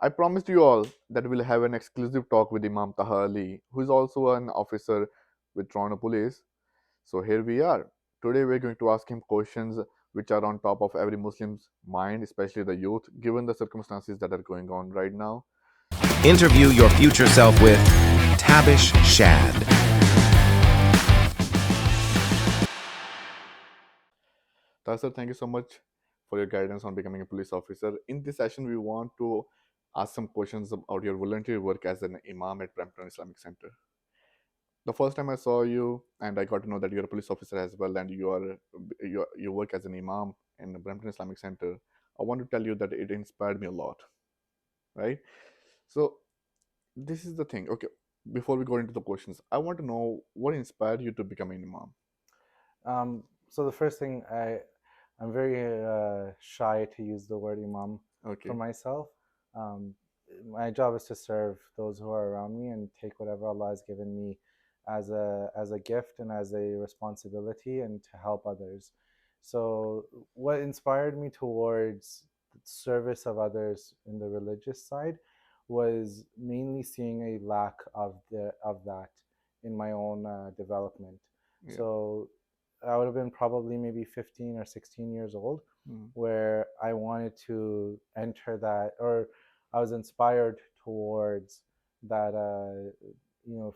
I promised you all that we'll have an exclusive talk with Imam Taha Ali, who is also an officer with Toronto Police. So here we are. Today we're going to ask him questions which are on top of every Muslim's mind, especially the youth, given the circumstances that are going on right now. Interview your future self with Tabish Shad. Taha sir, thank you so much for your guidance on becoming a police officer. In this session, we want to ask some questions about your volunteer work as an imam at Brampton Islamic Centre. The first time I saw you, and I got to know that you're a police officer as well, and you work as an imam in the Brampton Islamic Centre. I want to tell you that it inspired me a lot, right? So this is the thing. Okay, before we go into the questions, I want to know what inspired you to become an imam. So the first thing, I'm very shy to use the word imam for Okay, myself. Um, my job is to serve those who are around me and take whatever Allah has given me as a gift and as a responsibility, and to help others. So what inspired me towards service of others in the religious side was mainly seeing a lack of that in my own development. yeah. So I would have been probably maybe 15 or 16 years old, Mm. where I wanted to enter that, or I was inspired towards that,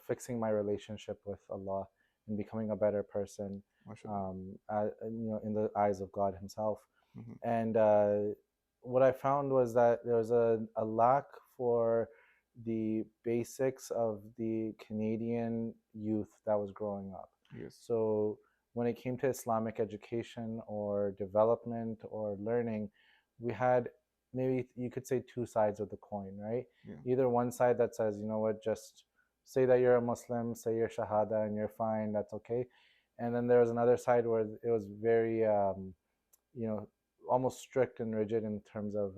fixing my relationship with Allah and becoming a better person, MashaAllah. in the eyes of God Himself. Mhm. And what I found was that there was a lack for the basics of the Canadian youth that was growing up. Yes. So when it came to Islamic education or development or learning, we had, maybe you could say, two sides of the coin, right? Yeah. Either one side that says, you know what, just say that you're a Muslim, say your Shahada, and you're fine, that's okay. And then there was another side where it was very, you know, almost strict and rigid in terms of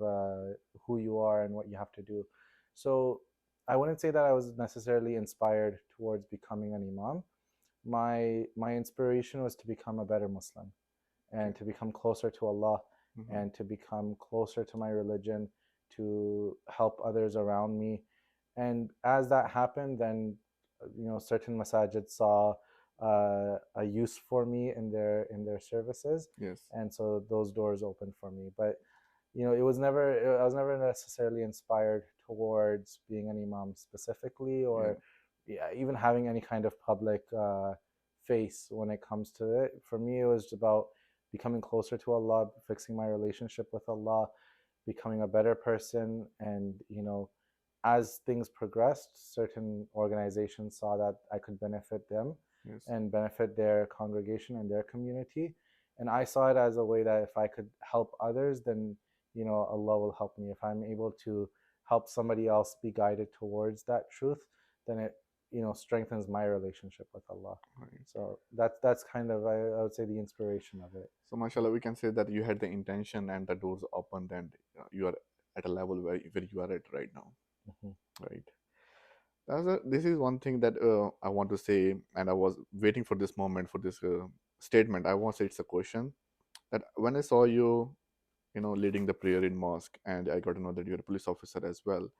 who you are and what you have to do. So I wouldn't say that I was necessarily inspired towards becoming an imam. My inspiration was to become a better Muslim, and Okay. to become closer to Allah, Mhm. and to become closer to my religion, to help others around me. And as that happened, then certain masajid saw a use for me in their services, Yes. and so those doors opened for me. But it was never I was never necessarily inspired towards being an imam specifically, Yeah. or yeah, even having any kind of public face when it comes to it. For me, it was about becoming closer to Allah, fixing my relationship with Allah, becoming a better person. And as things progressed, certain organizations saw that I could benefit them Yes. and benefit their congregation and their community. And I saw it as a way that if I could help others, then Allah will help me. If I'm able to help somebody else be guided towards that truth, then it strengthens my relationship with Allah. Right. So that's kind of, I would say, the inspiration of it. So, mashallah, we can say that you had the intention and the doors opened, and you are at a level where you are at right now, Mhm. right? This is one thing that I want to say, and I was waiting for this moment for this statement. I won't say it's a question. That when I saw you, leading the prayer in mosque, and I got to know that you're a police officer as well,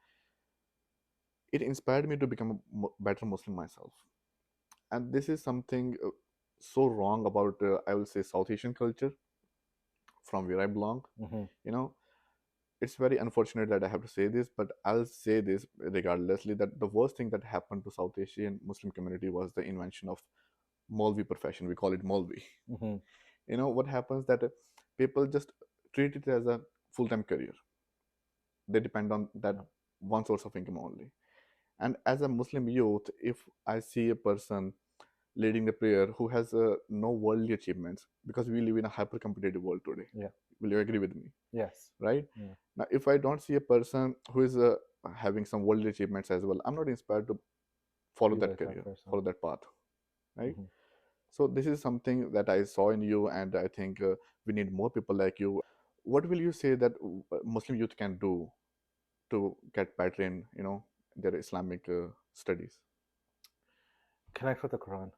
it inspired me to become a better Muslim myself. And this is something so wrong about, I will say, South Asian culture from where I belong. Mhm. You know, it's very unfortunate that I have to say this, but I'll say this regardlessly, that the worst thing that happened to South Asian Muslim community was the invention of Maulvi profession. We call it Maulvi. Mhm. What happens that people just treat it as a full-time career. They depend on that Yeah. one source of income only. And as a Muslim youth, if I see a person leading the prayer who has no worldly achievements, because we live in a hyper competitive world today, Yeah. will you agree with me? Yes. Right Yeah. now, if I don't see a person who is having some worldly achievements as well, I'm not inspired to follow Be that like that career, person. follow that path, right? Mhm. So this is something that I saw in you, and I think we need more people like you. What will you say that Muslim youth can do to get better in their Islamic studies? Connect with the Quran.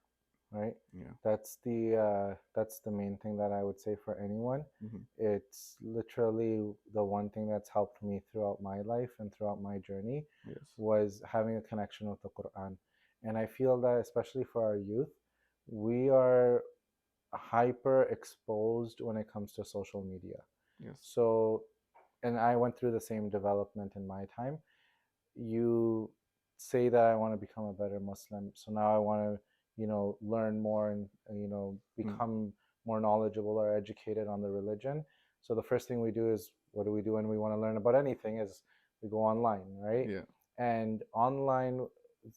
right? Yeah. That's the main thing that I would say for anyone. Hmm. It's literally the one thing that's helped me throughout my life and throughout my journey Yes. was having a connection with the Quran. And I feel that especially for our youth, we are hyper exposed when it comes to social media. Yes. So, and I went through the same development in my time. You say that I want to become a better Muslim, so now I want to, learn more and, Mm. become more knowledgeable or educated on the religion. So the first thing we do is, what do we do when we want to learn about anything? Is we go online, right? Yeah. And online,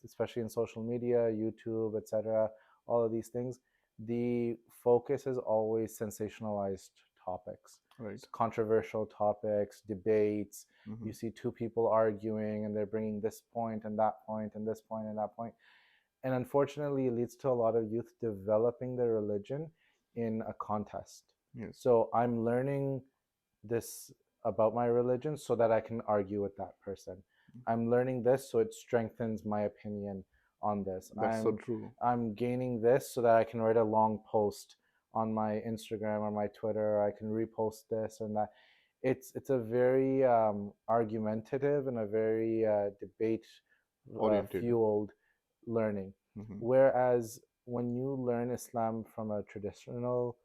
especially in social media, YouTube, etc., all of these things, the focus is always sensationalized topics, Right. controversial topics, debates. Hmm. You see two people arguing and they're bringing this point and that point and this point and that point. And unfortunately, it leads to a lot of youth developing their religion in a contest. Yes. So I'm learning this about my religion so that I can argue with that person. I'm learning this so it strengthens my opinion on this. That's so true. I'm gaining this so that I can write a long post on my Instagram or my Twitter, or I can repost this and that. It's a very argumentative and a very debate Oriented. fueled learning. Hmm. Whereas when you learn Islam from a traditional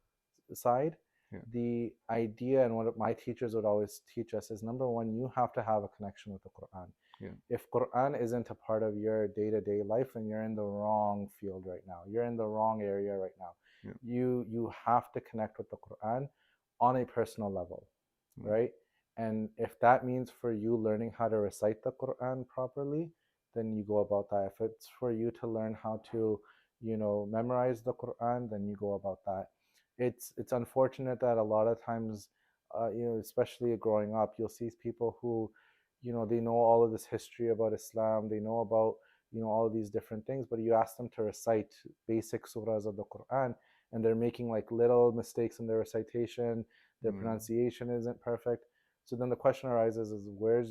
side, Yeah. the idea and what my teachers would always teach us is, number one, you have to have a connection with the Quran. Yeah. If Quran isn't a part of your day-to-day life, then you're in the wrong field right now. You're in the wrong area right now. Yeah. You have to connect with the Quran on a personal level, Mm. right? And if that means for you learning how to recite the Quran properly, then you go about that. If it's for you to learn how to, memorize the Quran, then you go about that. It's unfortunate that a lot of times, especially growing up, you'll see people who, they know all of this history about Islam, they know about, all of these different things, but you ask them to recite basic surahs of the Quran, and they're making like little mistakes in their recitation, their Mm. pronunciation isn't perfect. So then the question arises: is where's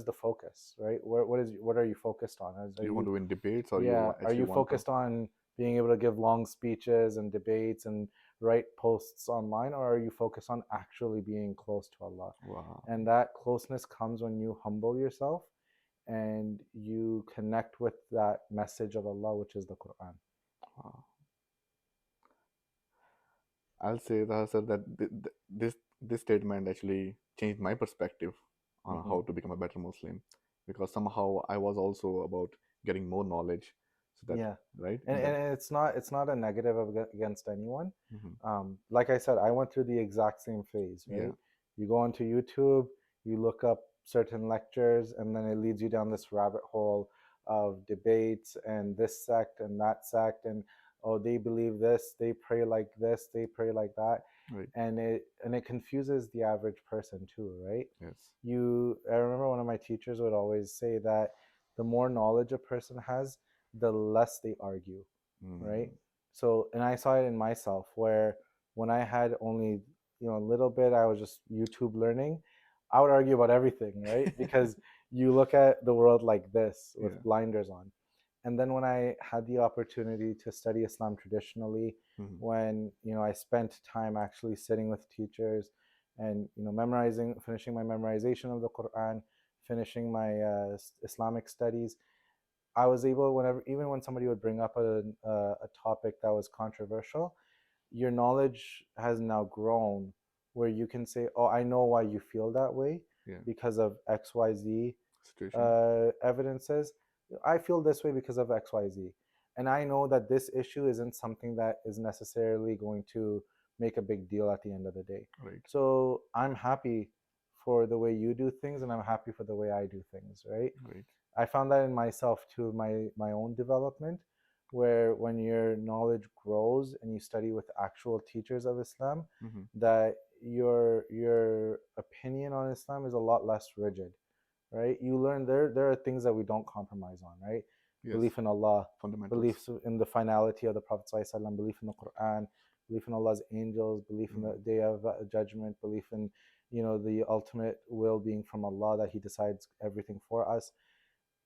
the focus, right? What are you focused on? Are You want you to win debates, or Yeah, you are actually you want to? focused on being able to give long speeches and debates and write posts online, or are you focused on actually being close to Allah? Wow. And that closeness comes when you humble yourself and you connect with that message of Allah, which is the Quran. Wow. I'll say that, sir, that this statement actually changed my perspective on Hmm. how to become a better Muslim, because somehow I was also about getting more knowledge, so that, Yeah, right, and, in that. and it's not a negative against anyone. Hmm. Like I said, I went through the exact same phase, Yeah. right? You go onto YouTube, you look up certain lectures, and then it leads you down this rabbit hole of debates and this sect and that sect, and oh, they believe this, they pray like this, they pray like that, Right. and it confuses the average person too, right? Yes. I remember one of my teachers would always say that the more knowledge a person has, the less they argue, right? Mm. So, and I saw it in myself where when I had only, a little bit, I was just YouTube learning, I would argue about everything, right? Because you look at the world like this with Yeah. blinders on. And then when I had the opportunity to study Islam traditionally, Hmm. when, I spent time actually sitting with teachers and, finishing my memorization of the Quran, finishing my Islamic studies, I was able, whenever, even when somebody would bring up a topic that was controversial, your knowledge has now grown where you can say, oh, I know why you feel that way Yeah. because of XYZ Situation. evidences. I feel this way because of XYZ. And I know that this issue isn't something that is necessarily going to make a big deal at the end of the day. Right. So I'm happy for the way you do things, and I'm happy for the way I do things, right? Right. I found that in myself too, my own development, where when your knowledge grows and you study with actual teachers of Islam, Hmm. that your opinion on Islam is a lot less rigid, right? You learn there are things that we don't compromise on, right? Yes. Belief in Allah, Fundamentals. beliefs in the finality of the Prophet ﷺ, belief in the Quran, belief in Allah's angels, belief in Mm. the day of judgment, belief in, the ultimate will being from Allah, that He decides everything for us.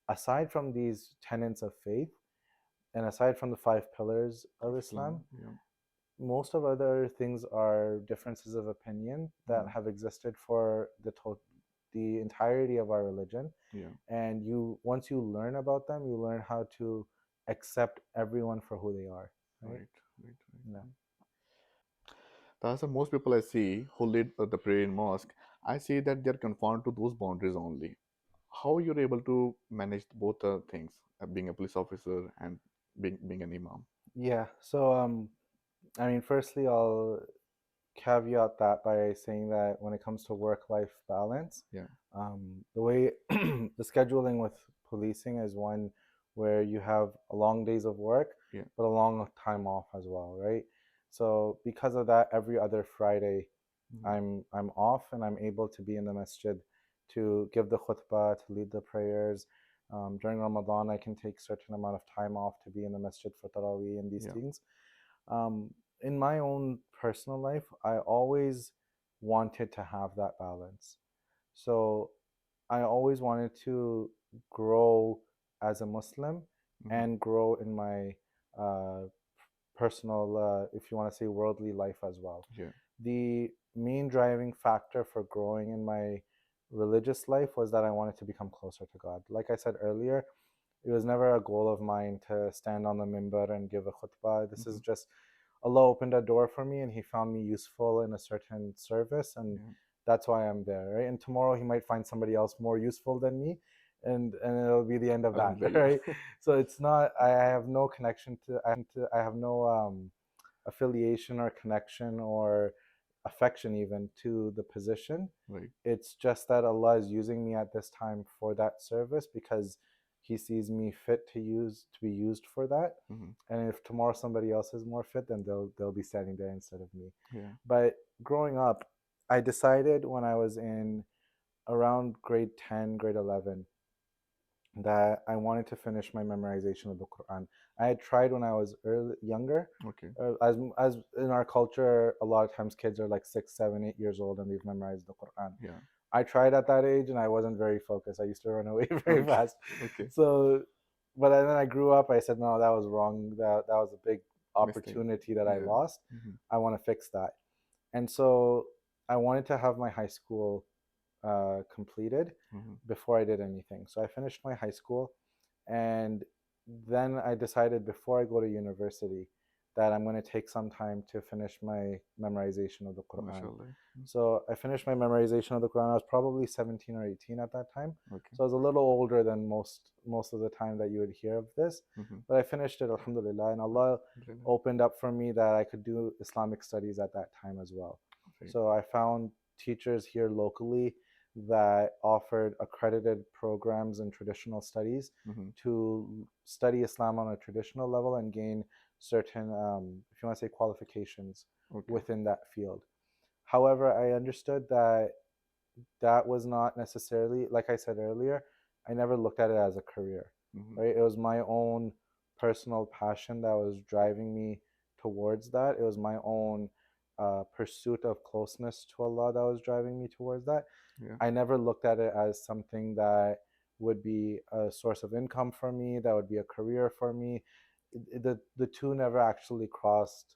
Aside from these tenets of faith, and aside from the 5 pillars of Of Islam, Islam. Yeah. most of other things are differences of opinion that Mm. have existed for the entirety of our religion. Yeah. And you once you learn about them, you learn how to accept everyone for who they are, right? Right. Right. Right. Yeah. Right. Thus, most people I see who lead the prayer in mosque, I see that they're confined to those boundaries only. How you're able to manage both things, being a police officer and being an imam? Yeah. So I mean, firstly, I'll caveat that by saying that when it comes to work-life balance, Yeah. the way the scheduling with policing is one where you have long days of work, Yeah. but a long time off as well, right? So because of that, every other Friday, Mhm. I'm off and I'm able to be in the masjid to give the khutbah, to lead the prayers. During Ramadan, I can take certain amount of time off to be in the masjid for tarawih and these Yeah. things. um, in my own personal life, I always wanted to have that balance. So I always wanted to grow as a Muslim Hmm. and grow in my uh, personal, if you want to say worldly life as well. Yeah. The main driving factor for growing in my religious life was that I wanted to become closer to God. Like I said earlier, it was never a goal of mine to stand on the minbar and give a khutbah. This is Hmm. just Allah opened a door for me and He found me useful in a certain service, and Yeah. that's why I'm there, right? And tomorrow He might find somebody else more useful than me, and it'll be the end of that, Alhamdulillah. right? So it's not. I have no connection to. I have no affiliation or connection or affection even to the position. Right. It's just that Allah is using me at this time for that service because He sees me fit to be used for that. Hmm. And if tomorrow somebody else is more fit, then they'll be standing there instead of me. Yeah. But growing up, I decided when I was in around grade 10, grade 11, that I wanted to finish my memorization of the Quran. I had tried when I was younger. Okay. As in our culture, a lot of times kids are like 6, 7, 8 years old and they've memorized the Quran. Yeah. I tried at that age and I wasn't very focused. I used to run away very Okay. fast. Okay. So, but then I grew up. I said, no, that was wrong. That was a big Mistake. opportunity that I Yeah. lost. Hmm. I want to fix that. And so I wanted to have my high school completed Hmm. before I did anything. So I finished my high school, and then I decided before I go to university that I'm going to take some time to finish my memorization of the Quran. MashaAllah. So I finished my memorization of the Quran. I was probably 17 or 18 at that time. Okay. So I was a little older than most of the time that you would hear of this. Hmm. But I finished it, alhamdulillah, and Allah Alhamdulillah. opened up for me that I could do Islamic studies at that time as well. Right. So I found teachers here locally that offered accredited programs in traditional studies Hmm. to study Islam on a traditional level and gain certain, if you want to say, qualifications Okay. within that field. However, I understood that that was not necessarily, like I said earlier, I never looked at it as a career, Hmm. right? It was my own personal passion that was driving me towards that. It was my own pursuit of closeness to Allah that was driving me towards that. Yeah. I never looked at it as something that would be a source of income for me, that would be a career for me. The two never actually crossed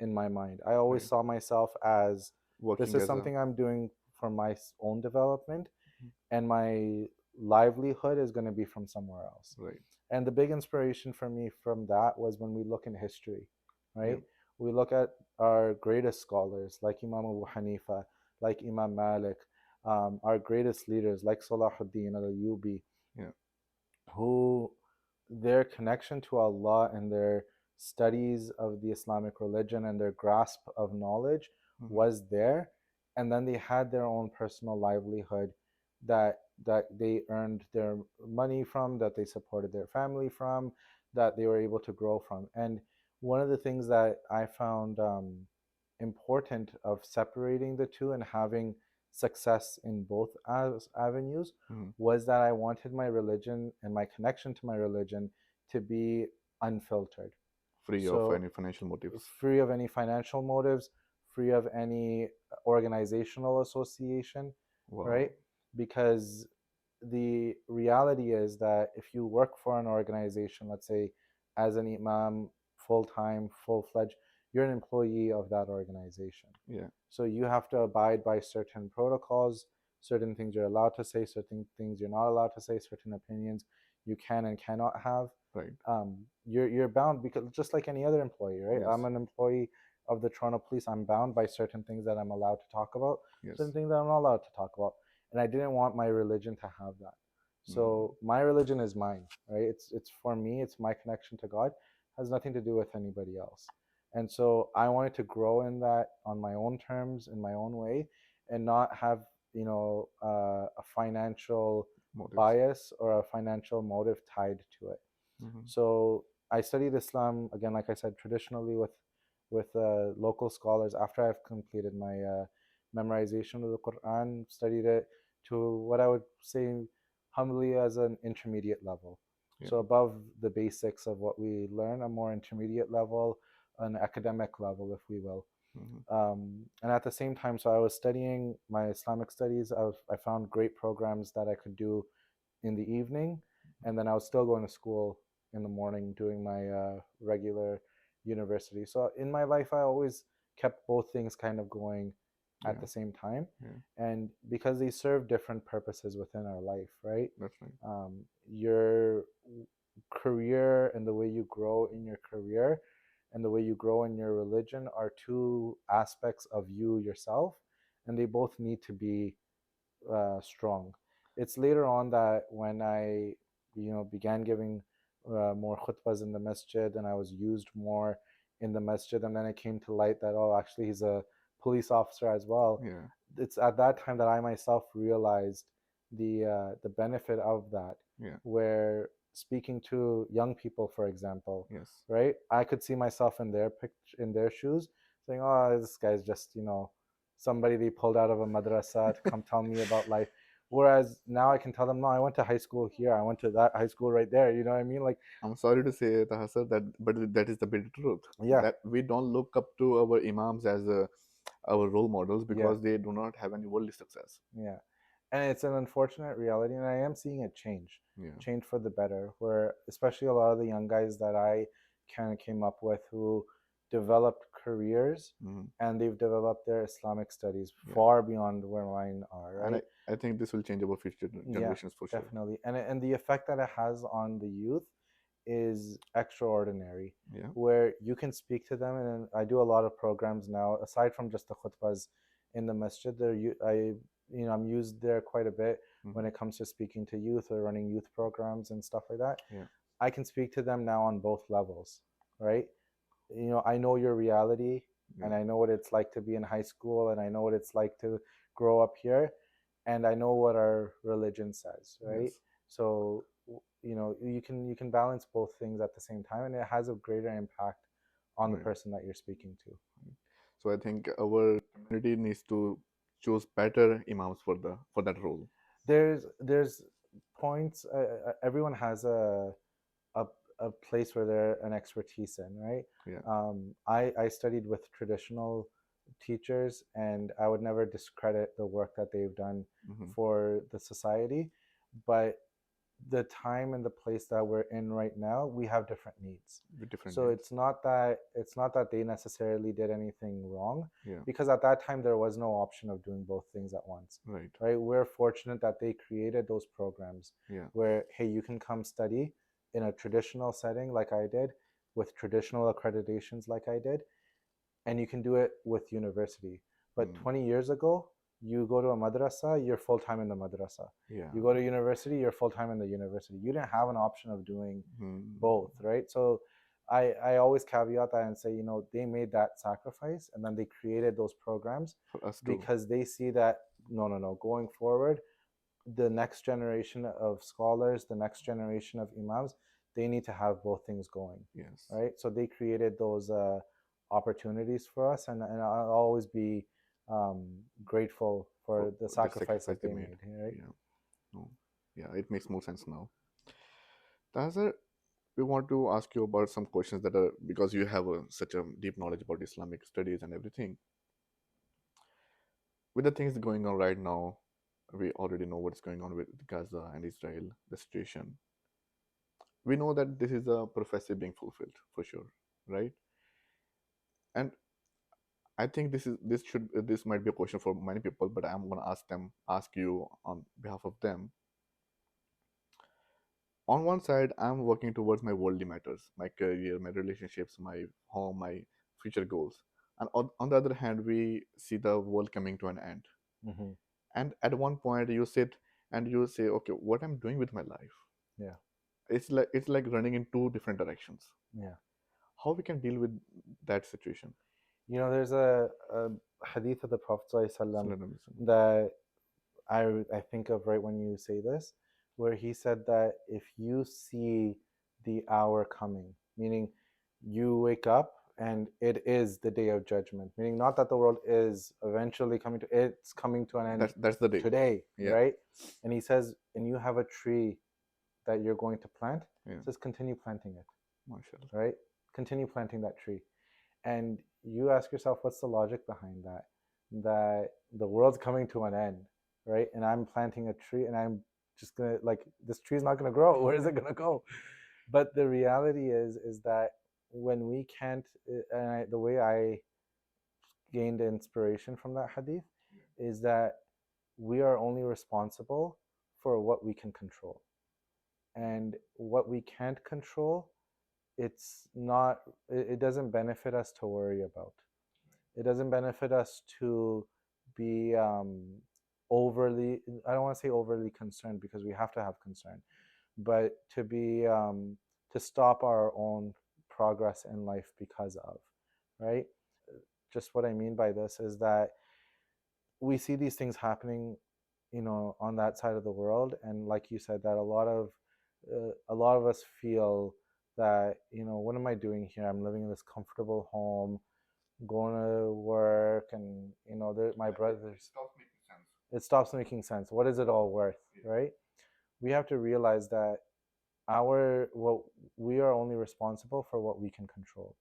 in my mind. I always Right. saw myself as this Working is as a. something I'm doing for my own development, Mhm. and my livelihood is going to be from somewhere else. Right. And the big inspiration for me from that was when we look in history, Yep. right? We look at our greatest scholars like Imam Abu Hanifa, like Imam Malik, our greatest leaders like Salahuddin al Ayyubi, Yeah. who their connection to Allah and their studies of the Islamic religion and their grasp of knowledge Hmm. was there, and then they had their own personal livelihood that they earned their money from, that they supported their family from, that they were able to grow from. And one of the things that I found important of separating the two and having success in both avenues Hmm. was that I wanted my religion and my connection to my religion to be unfiltered. Free of So, any financial motives. free of any financial motives, free of any organizational association, right? Wow. Because the reality is that if you work for an organization, let's say as an imam, full time, full fledged, you're an employee of that organization. Yeah. So you have to abide by certain protocols, certain things you're allowed to say, certain things you're not allowed to say, certain opinions you can and cannot have. Right. You're bound, because just like any other employee, right? Yes. I'm an employee of the Toronto Police. I'm bound by certain things that I'm allowed to talk about, certain Yes. things that I'm not allowed to talk about, and I didn't want my religion to have that. So my religion is mine, right? It's for me. It's my connection to God. It has nothing to do with anybody else. And so I wanted to grow in that on my own terms, in my own way, and not have a financial Motives. bias or a financial motive tied to it. So I studied Islam again, like I said, traditionally with local scholars. After I've completed my memorization of the Quran, studied it to what I would say humbly as an intermediate level. Yeah. So above the basics of what we learn, a more intermediate level, an academic level, if we will. And at the same time, so I was studying my Islamic studies. I found great programs that I could do in the evening, and then I was still going to school in the morning doing my regular university. So in my life, I always kept both things kind of going at Yeah. the same time, Yeah. and because they serve different purposes within our life, right? That's right. Your career and the way you grow in your career and the way you grow in your religion are two aspects of you yourself, and they both need to be strong. It's later on that when I, began giving more khutbas in the masjid, and I was used more in the masjid, and then it came to light that, oh, actually he's a police officer as well. Yeah. It's at that time that I myself realized the benefit of that, Yeah. where speaking to young people, for example, Yes. right, I could see myself in their in their shoes, saying, oh, this guy's just somebody they pulled out of a madrasa to come tell me about life. Whereas now I can tell them, no, I went to high school here, I went to that high school right there. You know what I mean? Like, I'm sorry to say, Taha sir, but that is the bitter truth. yeah, That we don't look up to our imams as our role models yeah, because they do not have any worldly success. yeah. And it's an unfortunate reality, and I am seeing it Yeah. change for the better. Where especially a lot of the young guys that I kind of came up with who developed careers, and they've developed their Islamic studies Yeah. far beyond where mine are, And right? I think this will change our future Yeah, generations for sure. definitely. And the effect that it has on the youth is extraordinary. Yeah. Where you can speak to them, and I do a lot of programs now. Aside from just the khutbas in the masjid, I'm used there quite a bit when it comes to speaking to youth or running youth programs and stuff like that. Yeah. I can speak to them now on both levels, right? I know your reality, and Yeah. I know what it's like to be in high school, and I know what it's like to grow up here, and I know what our religion says, right? Yes. So you can balance both things at the same time, and it has a greater impact on the Right. person that you're speaking to. So I think our community needs to choose better imams for that role. There's points. Everyone has a a place where they're an expertise in, right? Yeah. I studied with traditional teachers, and I would never discredit the work that they've done for the society, but the time and the place that we're in right now, we have different needs. With different So needs. it's not that they necessarily did anything wrong, Yeah. because at that time there was no option of doing both things at once. Right. Right? We're fortunate that they created those programs Yeah. where, hey, you can come study in a traditional setting like I did, with traditional accreditations like I did, and you can do it with university. But 20 years ago, you go to a madrasa, you're full time in the madrasa. Yeah. You go to university, you're full time in the university. You didn't have an option of doing both, right? So I always caveat that and say, they made that sacrifice, and then they created those programs For us too. because they see that, no, going forward, the next generation of scholars, the next generation of imams, they need to have both things going, Yes. right? So they created those opportunities for us, and I'll always be grateful for the The sacrifice sacrifice that they they made. made, right? Yeah. No. Yeah, it makes more sense now. Tazar, we want to ask you about some questions that are because you have such a deep knowledge about Islamic studies and everything. With the things going on right now, we already know what's going on with Gaza and Israel, the situation. we know that this is a prophecy being fulfilled for sure, right? And I think this might be a question for many people, but I'm gonna ask you on behalf of them. On one side, I'm working towards my worldly matters, my career, my relationships, my home, my future goals. And on the other hand, we see the world coming to an end. Mm-hmm. And at one point, you sit and you say, okay, what I'm doing with my life? Yeah. It's like running in two different directions. Yeah. How we can deal with that situation? You know, there's a hadith of the Prophet ﷺ Sallallahu Alaihi Wasallam. that I think of right when you say this, where he said that if you see the hour coming, meaning you wake up and it is the day of judgment, meaning not that the world is eventually coming to, it's coming to an end That's the day. today, Yeah. right? And he says, and you have a tree that you're going to plant, Yeah. says continue planting it, Mashallah. right? Continue planting that tree. And you ask yourself, what's the logic behind that? That the world's coming to an end, right? And I'm planting a tree and I'm just gonna, like, this tree's not gonna grow. Where is it gonna go? But the reality is that when we can't, the way I gained inspiration from that hadith is that we are only responsible for what we can control. And what we can't control, it's not, it doesn't benefit us to worry about. It doesn't benefit us to be overly, I don't want to say overly concerned, because we have to have concern, but to be to stop our own progress in life because of, right? Just what I mean by this is that we see these things happening, you know, on that side of the world, and like you said, that a lot of us feel that, you know, what am I doing here? I'm living in this comfortable home, going to work, and you know, my brothers. It stops making sense. What is it all worth, right? We have to realize that what we are only responsible for what we can control.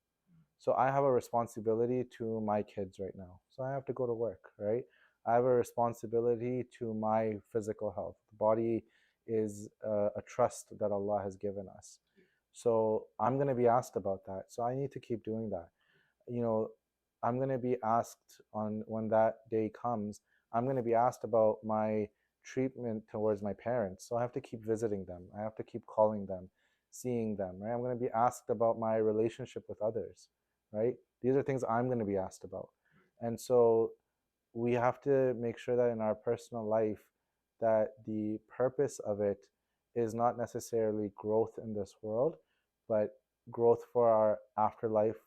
So I have a responsibility to my kids right now. So I have to go to work, right? I have a responsibility to my physical health. The body is a trust that Allah has given us. So I'm going to be asked about that. So I need to keep doing that. You know, I'm going to be asked on when that day comes, I'm going to be asked about my treatment towards my parents. So I have to keep visiting them. I have to keep calling them, seeing them, right? I'm going to be asked about my relationship with others, right? These are things I'm going to be asked about. And so we have to make sure that in our personal life, that the purpose of it is not necessarily growth in this world, but growth for our afterlife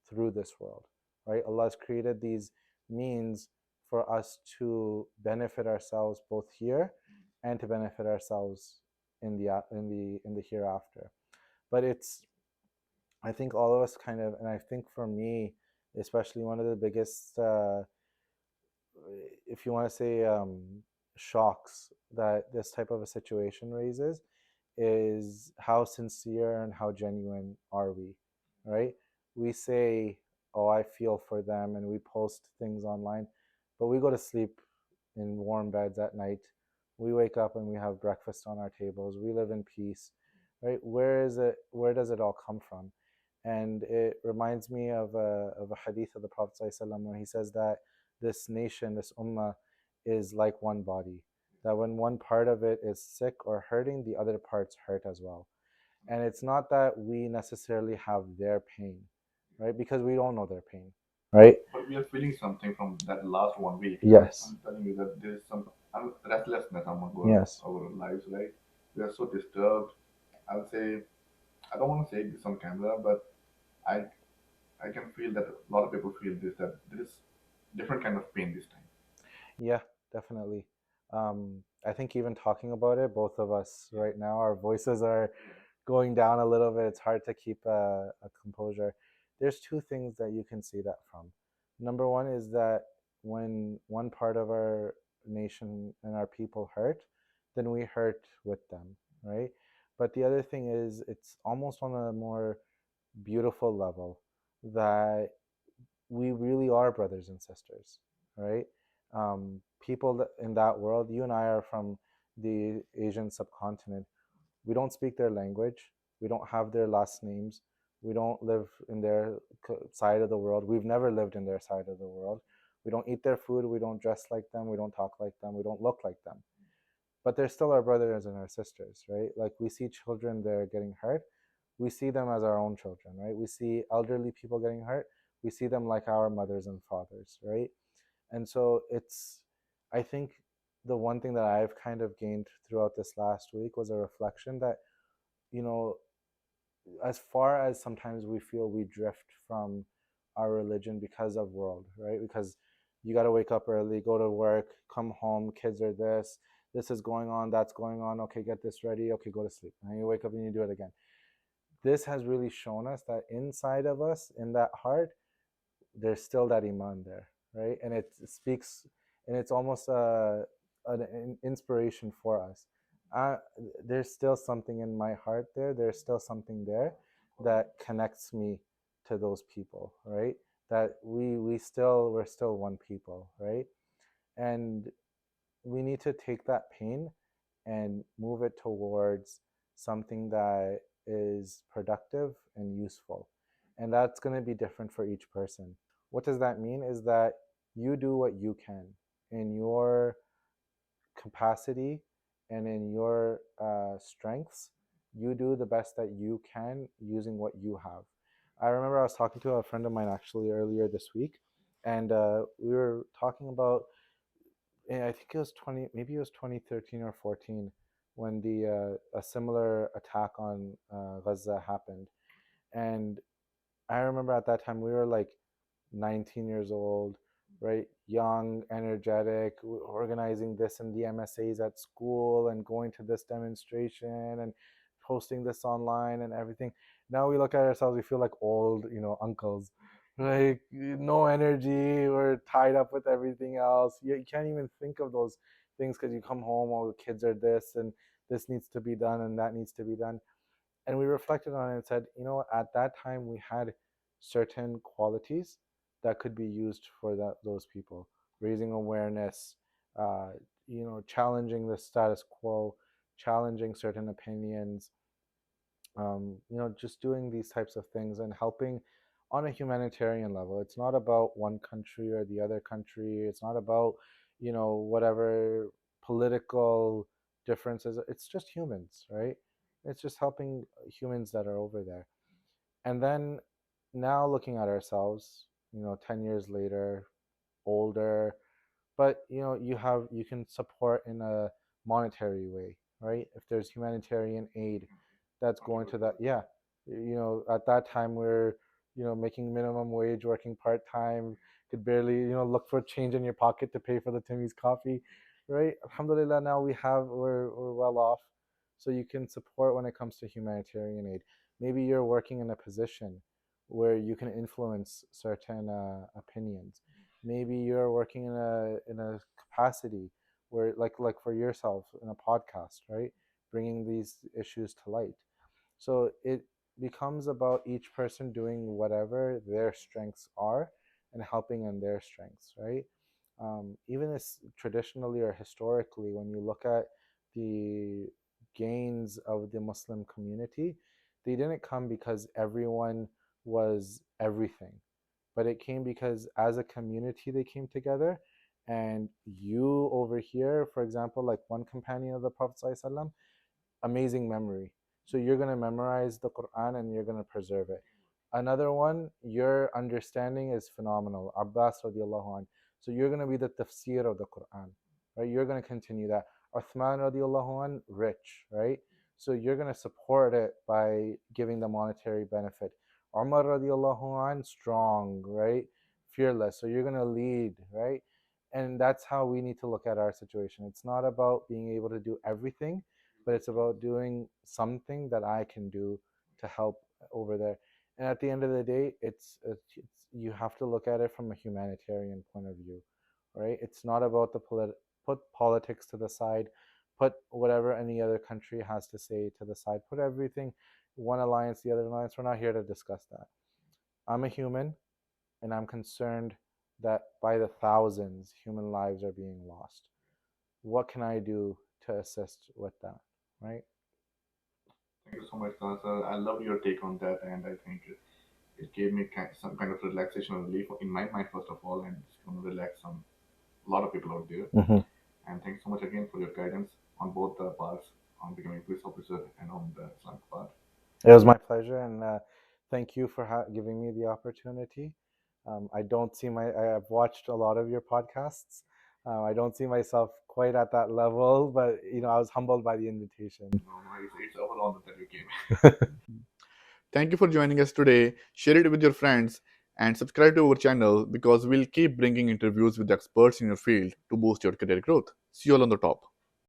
through this world, right? Allah has created these means for us to benefit ourselves both here and to benefit ourselves in the hereafter. But it's, I think all of us kind of, and I think for me especially, one of the biggest if you want to say shocks that this type of a situation raises is how sincere and how genuine are we, right? We say, oh, I feel for them, and we post things online, but we go to sleep in warm beds at night. We wake up and we have breakfast on our tables. We live in peace, right? Where does it all come from? And it reminds me of a hadith of the Prophet ﷺ where he says that this nation, this ummah, is like one body. That when one part of it is sick or hurting, the other parts hurt as well. And it's not that we necessarily have their pain, right? Because we don't know their pain, right? But we are feeling something from that last 1 week. Yes. I'm telling you that there is some restlessness among Yes. our lives, right? We are so disturbed. I'll say, I don't want to say this on camera, but I I can feel that a lot of people feel this, that there is different kind of pain this time. Yeah, definitely. I think even talking about it, both of us right now, our voices are going down a little bit. It's hard to keep a composure. There's two things that you can see that from. Number one is that when one part of our nation and our people hurt, then we hurt with them, right? But the other thing is, it's almost on a more beautiful level that we really are brothers and sisters, right? People in that world, you and I are from the Asian subcontinent. We don't speak their language. We don't have their last names. We don't live in their side of the world. We've never lived in their side of the world. We don't eat their food. We don't dress like them. We don't talk like them. We don't look like them. But they're still our brothers and our sisters, right? Like we see children there getting hurt. We see them as our own children, right? We see elderly people getting hurt. We see them like our mothers and fathers, right? And so I think the one thing that I've kind of gained throughout this last week was a reflection that, you know, as far as sometimes we feel we drift from our religion because of world, right? Because you got to wake up early, go to work, come home, kids are this is going on, that's going on, okay, get this ready, okay, go to sleep. And you wake up and you do it again. This has really shown us that inside of us, in that heart, there's still that iman there, right? And it speaks, and it's almost an inspiration for us. uh, there's still something in my heart there, there's still something there that connects me to those people, right? That we're still one people, right? And we need to take that pain and move it towards something that is productive and useful. And that's going to be different for each person. What does that mean? Is that you do what you can in your capacity and in your strengths. You do the best that you can using what you have. I remember I was talking to a friend of mine actually earlier this week, and we were talking about, I think it was 20, maybe it was 2013 or 14, when the a similar attack on Gaza happened. And I remember at that time we were like 19 years old, right? Young, energetic, organizing this in the MSAs at school and going to this demonstration and posting this online and everything. Now we look at ourselves, we feel like old, uncles. Like no energy, we're tied up with everything else. You can't even think of those things because you come home, all the kids are this and this needs to be done and that needs to be done. And we reflected on it and said, at that time we had certain qualities that could be used for those people, raising awareness, uh, challenging the status quo, challenging certain opinions, just doing these types of things and helping on a humanitarian level. It's not about one country or the other country. It's not about, whatever political differences. It's just humans, right? It's just helping humans that are over there. And then now looking at ourselves, 10 years later, older, but you can support in a monetary way, right? If there's humanitarian aid that's going to that, yeah. At that time we're making minimum wage, working part-time, could barely look for change in your pocket to pay for the Timmy's coffee, right? Alhamdulillah, now we're well off, so you can support when it comes to humanitarian aid. Maybe you're working in a position where you can influence certain opinions. Maybe you're working in a capacity where, like for yourself in a podcast, right? Bringing these issues to light. So it becomes about each person doing whatever their strengths are and helping in their strengths, right? Even as traditionally or historically, when you look at the gains of the Muslim community, they didn't come because everyone was everything, but it came because as a community they came together. And you over here, for example, like one companion of the Prophet ﷺ, amazing memory. So you're going to memorize the Quran and you're going to preserve it. Another one, your understanding is phenomenal. Abbas radiallahu anh. So you're going to be the tafsir of the Quran, right? You're going to continue that. Uthman radiallahu anh, rich, right? So you're going to support it by giving the monetary benefit. Umar radiallahu anh, strong, right? Fearless. So you're going to lead, right? And that's how we need to look at our situation. It's not about being able to do everything, but it's about doing something that I can do to help over there. And at the end of the day, it's you have to look at it from a humanitarian point of view, right? It's not about put politics to the side, put whatever any other country has to say to the side, put everything, one alliance, the other alliance. We're not here to discuss that. I'm a human, and I'm concerned that by the thousands, human lives are being lost. What can I do to assist with that, right? so much, sir. I love your take on that, and I think it gave me some kind of relaxation or relief in my mind, first of all, and it's going to relax a lot of people out there. Hmm. And thanks so much again for your guidance on both the parts, on becoming a police officer and on the Islamic part. It was my pleasure, and thank you for giving me the opportunity. I don't see my. I have watched a lot of your podcasts. I don't see myself quite at that level, but I was humbled by the invitation. No, no, it's our honor that you came. Thank you for joining us today. Share it with your friends and subscribe to our channel because we'll keep bringing interviews with experts in your field to boost your career growth. See you all on the top.